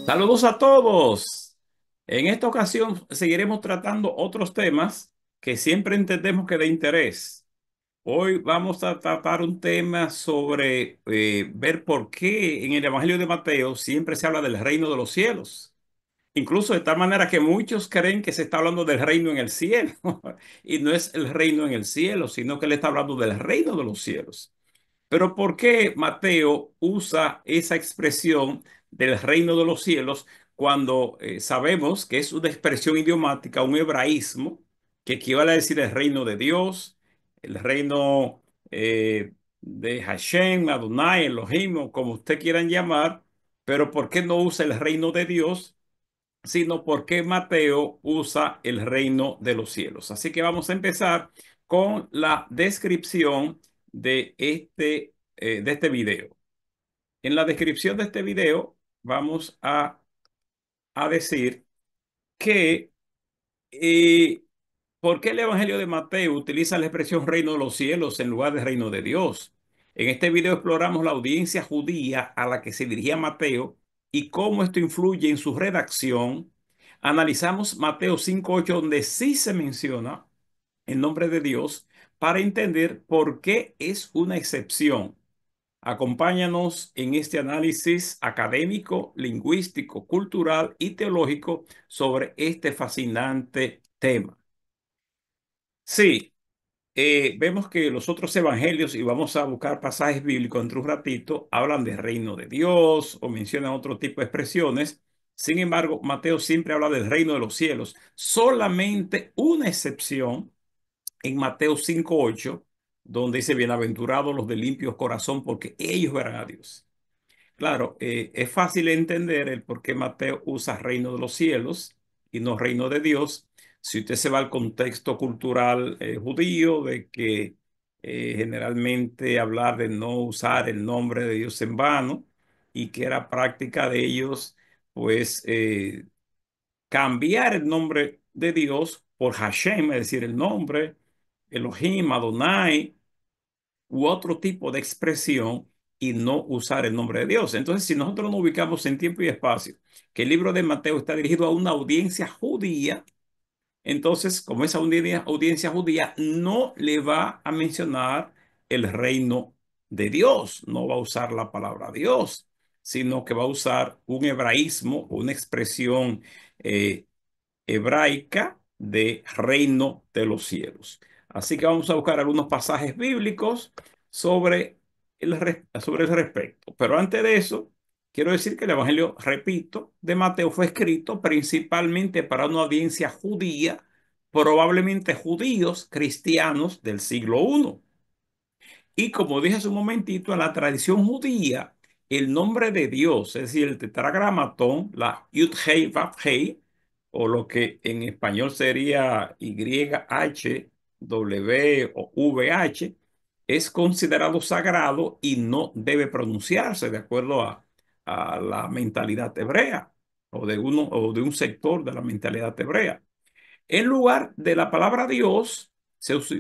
Saludos a todos. En esta ocasión seguiremos tratando otros temas que siempre entendemos que de interés. Hoy vamos a tratar un tema sobre ver por qué en el Evangelio de Mateo siempre se habla del reino de los cielos. Incluso de tal manera que muchos creen que se está hablando del reino en el cielo y no es el reino en el cielo, sino que le está hablando del reino de los cielos. Pero ¿por qué Mateo usa esa expresión del reino de los cielos cuando sabemos que es una expresión idiomática, un hebraísmo, que equivale a decir el reino de Dios, el reino de Hashem, Adonai, Elohim, o como usted quieran llamar? Pero ¿por qué no usa el reino de Dios, sino porque Mateo usa el reino de los cielos? Así que vamos a empezar con la descripción de este video. En la descripción de este video vamos a decir que eh, ¿por qué el Evangelio de Mateo utiliza la expresión reino de los cielos en lugar de reino de Dios? En este video exploramos la audiencia judía a la que se dirigía Mateo y cómo esto influye en su redacción. Analizamos Mateo 5:8, donde sí se menciona el nombre de Dios, para entender por qué es una excepción. Acompáñanos en este análisis académico, lingüístico, cultural y teológico sobre este fascinante tema. Sí, vemos que los otros evangelios, y vamos a buscar pasajes bíblicos entre un ratito, hablan del reino de Dios o mencionan otro tipo de expresiones. Sin embargo, Mateo siempre habla del reino de los cielos. Solamente una excepción en Mateo 5:8, donde dice, bienaventurados los de limpios corazón, porque ellos verán a Dios. Claro, es fácil entender el por qué Mateo usa reino de los cielos y no reino de Dios. Si usted se va al contexto cultural judío, de que generalmente hablar de no usar el nombre de Dios en vano y que era práctica de ellos, pues cambiar el nombre de Dios por Hashem, es decir, el nombre Elohim, Adonai u otro tipo de expresión, y no usar el nombre de Dios. Entonces, si nosotros nos ubicamos en tiempo y espacio, que el libro de Mateo está dirigido a una audiencia judía, entonces, como esa audiencia judía no le va a mencionar el reino de Dios, no va a usar la palabra Dios, sino que va a usar un hebraísmo, una expresión eh, hebraica de reino de los cielos. Así que vamos a buscar algunos pasajes bíblicos sobre el respecto. Pero antes de eso, quiero decir que el Evangelio, repito, de Mateo fue escrito principalmente para una audiencia judía, probablemente judíos cristianos del siglo I. Y como dije hace un momentito, en la tradición judía, el nombre de Dios, es decir, el tetragramatón, la Yud-Hei Vav-Hei, o lo que en español sería YHWH o VH, es considerado sagrado y no debe pronunciarse de acuerdo a la mentalidad hebrea o de un sector de la mentalidad hebrea. En lugar de la palabra Dios,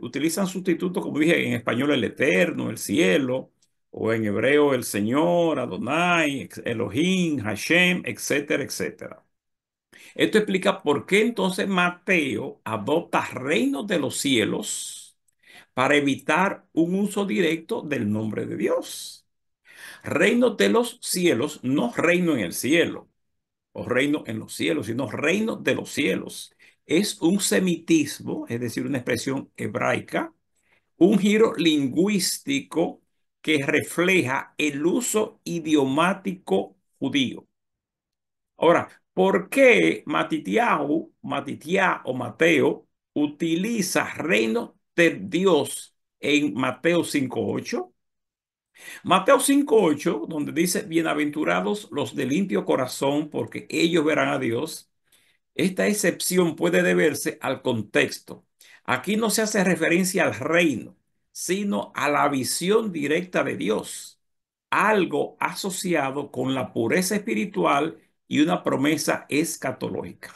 utilizan sustitutos, como dije, en español el eterno, el cielo, o en hebreo el Señor, Adonai, Elohim, Hashem, etcétera, etcétera. Esto explica por qué entonces Mateo adopta reinos de los cielos para evitar un uso directo del nombre de Dios. Reino de los cielos, no reino en el cielo o reino en los cielos, sino reino de los cielos. Es un semitismo, es decir, una expresión hebraica, un giro lingüístico que refleja el uso idiomático judío. Ahora, ¿por qué Matitiá o Mateo utiliza reino de Dios en Mateo 5:8? Mateo 5:8, donde dice, bienaventurados los de limpio corazón, porque ellos verán a Dios. Esta excepción puede deberse al contexto. Aquí no se hace referencia al reino, sino a la visión directa de Dios, algo asociado con la pureza espiritual y una promesa escatológica.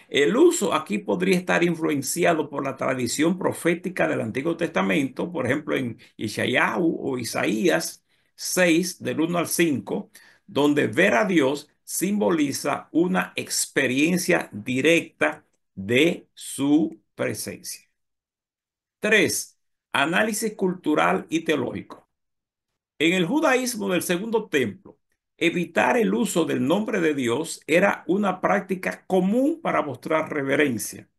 El uso aquí podría estar influenciado por la tradición profética del Antiguo Testamento, por ejemplo en Isaías o Isaías 6, del 1 al 5, donde ver a Dios simboliza una experiencia directa de su presencia. 3. Análisis cultural y teológico. En el judaísmo del Segundo Templo, evitar el uso del nombre de Dios era una práctica común para mostrar reverencia.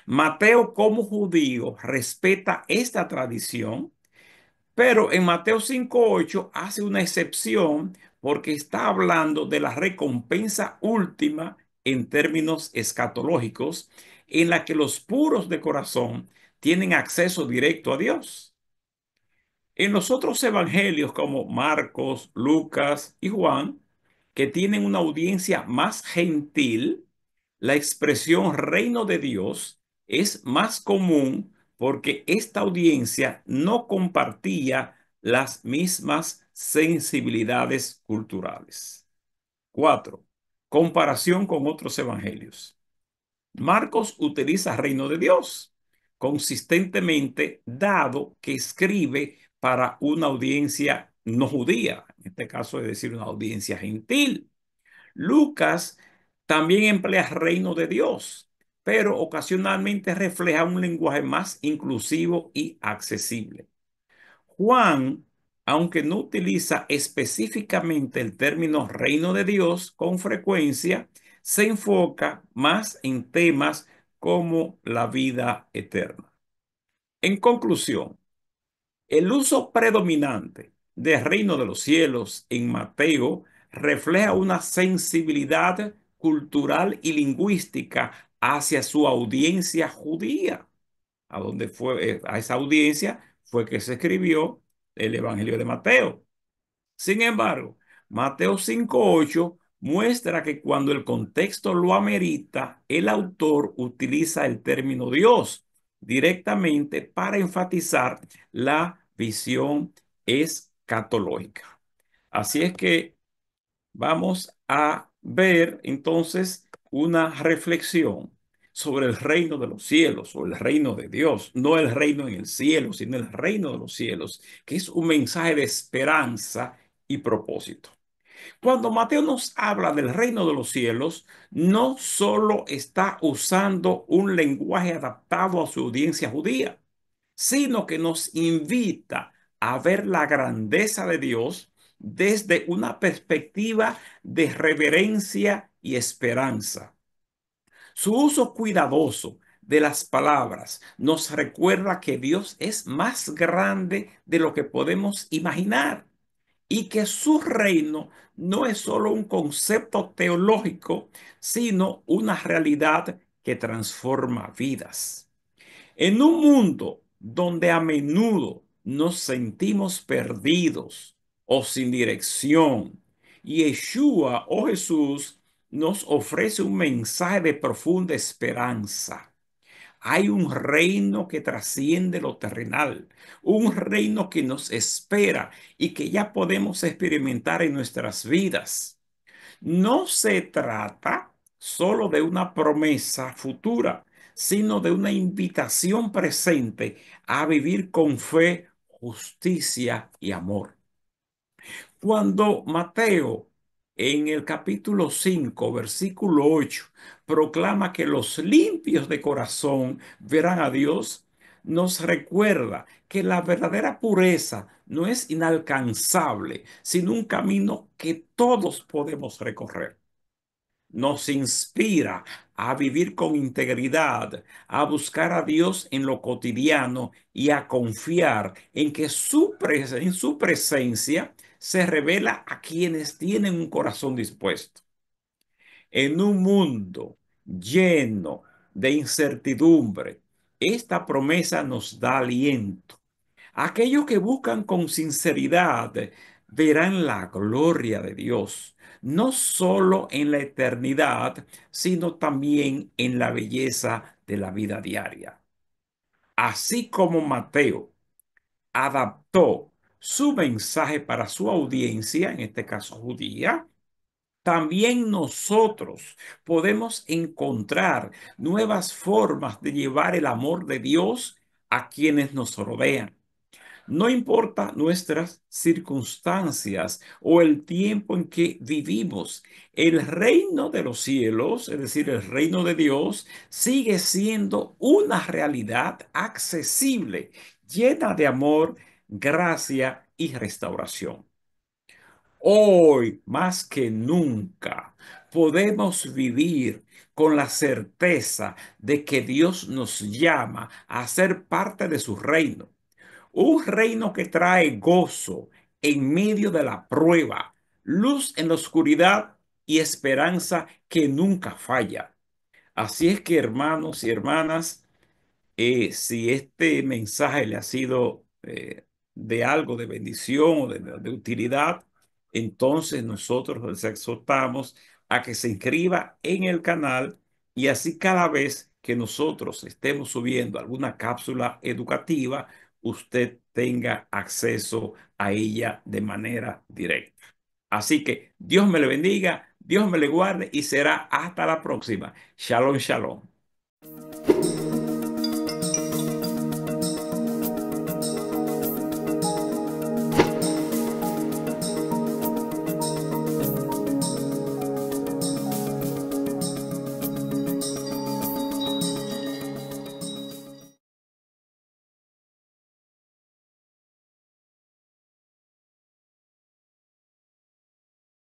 Mateo, como judío, respeta esta tradición, pero en Mateo 5:8 hace una excepción porque está hablando de la recompensa última en términos escatológicos, en la que los puros de corazón tienen acceso directo a Dios. En los otros evangelios como Marcos, Lucas y Juan, que tienen una audiencia más gentil, la expresión reino de Dios es más común porque esta audiencia no compartía las mismas sensibilidades culturales. 4. Comparación con otros evangelios. Marcos utiliza reino de Dios consistentemente, dado que escribe para una audiencia no judía, en este caso es decir, una audiencia gentil. Lucas también emplea reino de Dios, pero ocasionalmente refleja un lenguaje más inclusivo y accesible. Juan, aunque no utiliza específicamente el término reino de Dios con frecuencia, se enfoca más en temas como la vida eterna. En conclusión, el uso predominante del reino de los cielos en Mateo refleja una sensibilidad cultural y lingüística hacia su audiencia judía, a donde fue, a esa audiencia fue que se escribió el Evangelio de Mateo. Sin embargo, Mateo 5:8 muestra que cuando el contexto lo amerita, el autor utiliza el término Dios directamente para enfatizar la visión escatológica. Así es que vamos a ver entonces una reflexión sobre el reino de los cielos o el reino de Dios, no el reino en el cielo, sino el reino de los cielos, que es un mensaje de esperanza y propósito. Cuando Mateo nos habla del reino de los cielos, no solo está usando un lenguaje adaptado a su audiencia judía, sino que nos invita a ver la grandeza de Dios desde una perspectiva de reverencia y esperanza. Su uso cuidadoso de las palabras nos recuerda que Dios es más grande de lo que podemos imaginar y que su reino no es solo un concepto teológico, sino una realidad que transforma vidas. En un mundo donde a menudo nos sentimos perdidos o sin dirección, Yeshua o Jesús nos ofrece un mensaje de profunda esperanza. Hay un reino que trasciende lo terrenal, un reino que nos espera y que ya podemos experimentar en nuestras vidas. No se trata solo de una promesa futura, sino de una invitación presente a vivir con fe, justicia y amor. Cuando Mateo en el capítulo 5, versículo 8, proclama que los limpios de corazón verán a Dios, nos recuerda que la verdadera pureza no es inalcanzable, sino un camino que todos podemos recorrer. Nos inspira a vivir con integridad, a buscar a Dios en lo cotidiano y a confiar en que en su presencia se revela a quienes tienen un corazón dispuesto. En un mundo lleno de incertidumbre, esta promesa nos da aliento. Aquellos que buscan con sinceridad verán la gloria de Dios, no solo en la eternidad, sino también en la belleza de la vida diaria. Así como Mateo adaptó su mensaje para su audiencia, en este caso judía, también nosotros podemos encontrar nuevas formas de llevar el amor de Dios a quienes nos rodean. No importa nuestras circunstancias o el tiempo en que vivimos, el reino de los cielos, es decir, el reino de Dios, sigue siendo una realidad accesible, llena de amor, gracia y restauración. Hoy, más que nunca, podemos vivir con la certeza de que Dios nos llama a ser parte de su reino. Un reino que trae gozo en medio de la prueba, luz en la oscuridad y esperanza que nunca falla. Así es que, hermanos y hermanas, si este mensaje le ha sido de algo de bendición o de utilidad, entonces nosotros les exhortamos a que se inscriba en el canal y así cada vez que nosotros estemos subiendo alguna cápsula educativa, usted tenga acceso a ella de manera directa. Así que Dios me le bendiga, Dios me le guarde y será hasta la próxima. Shalom, shalom.